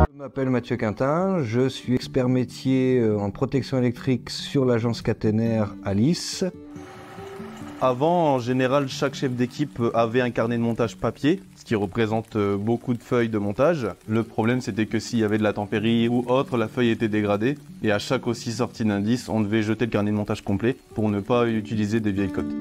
Je m'appelle Mathieu Quintin, je suis expert métier en protection électrique sur l'agence caténaire Alice. Avant, en général, chaque chef d'équipe avait un carnet de montage papier, ce qui représente beaucoup de feuilles de montage. Le problème, c'était que s'il y avait de la tempérie ou autre, la feuille était dégradée. Et à chaque aussi sortie d'indice, on devait jeter le carnet de montage complet pour ne pas utiliser des vieilles cotes.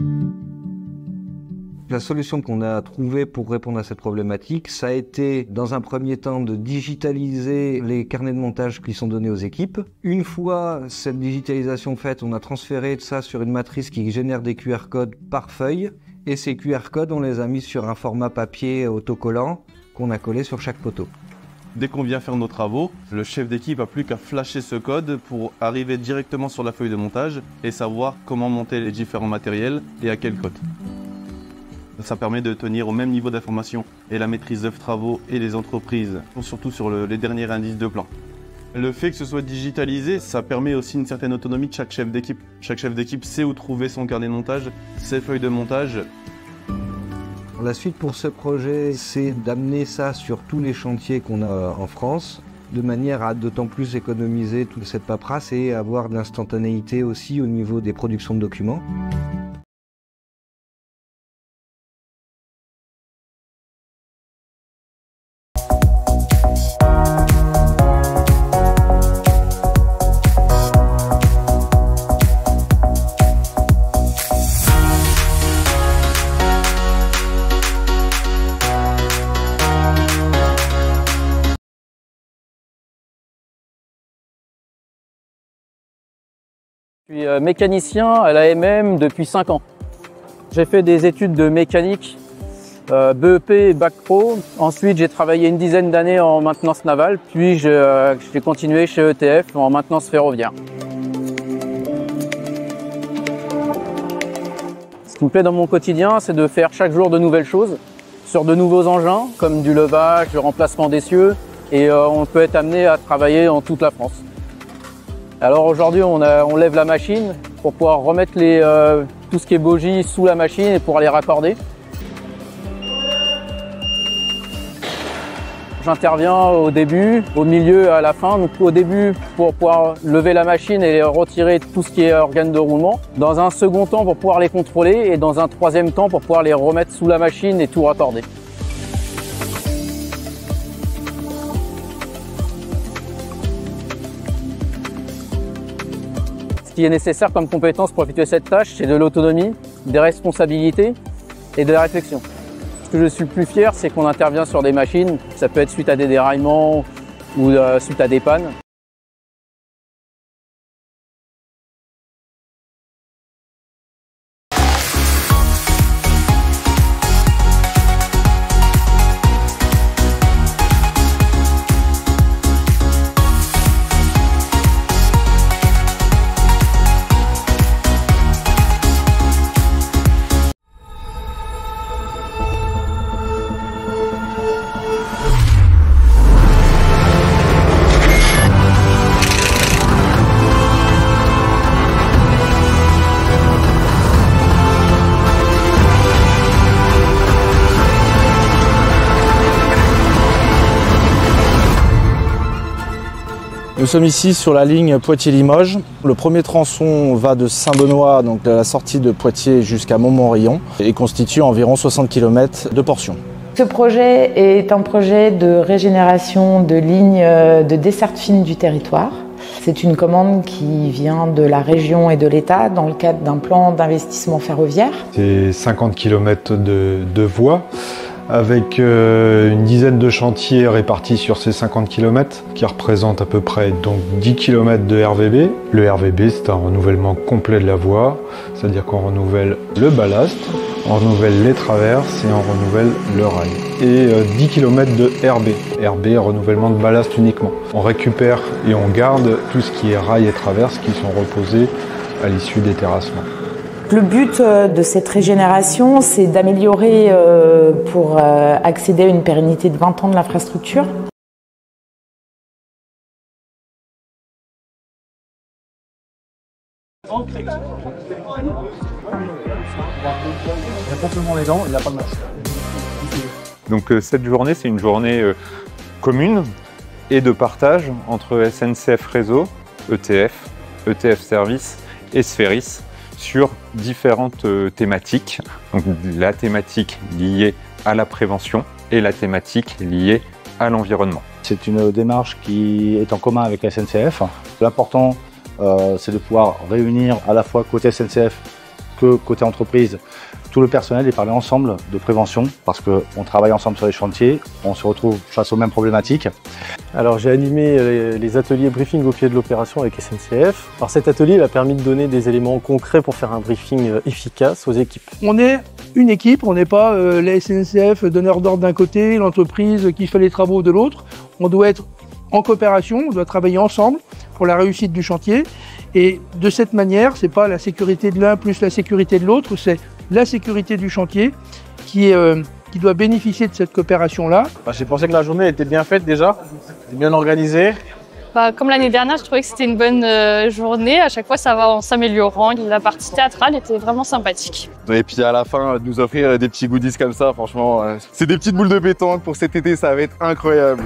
La solution qu'on a trouvée pour répondre à cette problématique, ça a été dans un premier temps de digitaliser les carnets de montage qui sont donnés aux équipes. Une fois cette digitalisation faite, on a transféré ça sur une matrice qui génère des QR codes par feuille. Et ces QR codes, on les a mis sur un format papier autocollant qu'on a collé sur chaque poteau. Dès qu'on vient faire nos travaux, le chef d'équipe n'a plus qu'à flasher ce code pour arriver directement sur la feuille de montage et savoir comment monter les différents matériels et à quelle cote. Ça permet de tenir au même niveau d'information et la maîtrise d'œuvre travaux et les entreprises, surtout sur les derniers indices de plan. Le fait que ce soit digitalisé, ça permet aussi une certaine autonomie de chaque chef d'équipe. Chaque chef d'équipe sait où trouver son carnet de montage, ses feuilles de montage. La suite pour ce projet, c'est d'amener ça sur tous les chantiers qu'on a en France, de manière à d'autant plus économiser toute cette paperasse et avoir de l'instantanéité aussi au niveau des productions de documents. Je suis mécanicien à l'AMM depuis 5 ans. J'ai fait des études de mécanique, BEP et Bac Pro. Ensuite, j'ai travaillé une dizaine d'années en maintenance navale, puis j'ai continué chez ETF en maintenance ferroviaire. Ce qui me plaît dans mon quotidien, c'est de faire chaque jour de nouvelles choses sur de nouveaux engins, comme du levage, du remplacement d'essieux, et on peut être amené à travailler dans toute la France. Alors aujourd'hui, on lève la machine pour pouvoir remettre tout ce qui est bogie sous la machine et pouvoir les raccorder. J'interviens au début, au milieu et à la fin. Donc au début pour pouvoir lever la machine et retirer tout ce qui est organes de roulement. Dans un second temps pour pouvoir les contrôler et dans un troisième temps pour pouvoir les remettre sous la machine et tout raccorder. Ce qui est nécessaire comme compétence pour effectuer cette tâche, c'est de l'autonomie, des responsabilités et de la réflexion. Ce que je suis le plus fier, c'est qu'on intervient sur des machines, ça peut être suite à des déraillements ou suite à des pannes. Nous sommes ici sur la ligne Poitiers-Limoges. Le premier tronçon va de Saint-Benoît, donc de la sortie de Poitiers jusqu'à Montmorillon, et constitue environ 60 km de portion. Ce projet est un projet de régénération de lignes de desserte fine du territoire. C'est une commande qui vient de la région et de l'État dans le cadre d'un plan d'investissement ferroviaire. C'est 50 km de voies, avec une dizaine de chantiers répartis sur ces 50 km qui représentent à peu près donc 10 km de RVB. Le RVB, c'est un renouvellement complet de la voie, c'est-à-dire qu'on renouvelle le ballast, on renouvelle les traverses et on renouvelle le rail. Et 10 km de RB. RB, renouvellement de ballast uniquement. On récupère et on garde tout ce qui est rail et traverses qui sont reposés à l'issue des terrassements. Le but de cette régénération, c'est d'améliorer pour accéder à une pérennité de 20 ans de l'infrastructure. les dents, il n'y a pas de match. Donc cette journée, c'est une journée commune et de partage entre SNCF Réseau, ETF, ETF Service et Sphéris sur différentes thématiques. Donc la thématique liée à la prévention et la thématique liée à l'environnement. C'est une démarche qui est en commun avec la SNCF. L'important, c'est de pouvoir réunir à la fois côté SNCF que côté entreprise tout le personnel et parler ensemble de prévention parce qu'on travaille ensemble sur les chantiers, on se retrouve face aux mêmes problématiques. Alors j'ai animé les ateliers briefing au pied de l'opération avec SNCF. Alors cet atelier a permis de donner des éléments concrets pour faire un briefing efficace aux équipes. On est une équipe, on n'est pas la SNCF donneur d'ordre d'un côté, l'entreprise qui fait les travaux de l'autre. On doit être en coopération, on doit travailler ensemble pour la réussite du chantier. Et de cette manière, c'est pas la sécurité de l'un plus la sécurité de l'autre, c'est la sécurité du chantier qui doit bénéficier de cette coopération-là. J'ai pensé que la journée était bien faite déjà, bien organisée. Comme l'année dernière, je trouvais que c'était une bonne journée. À chaque fois, ça va en s'améliorant. La partie théâtrale était vraiment sympathique. Et puis à la fin, nous offrir des petits goodies comme ça, franchement, c'est des petites boules de pétanque pour cet été, ça va être incroyable.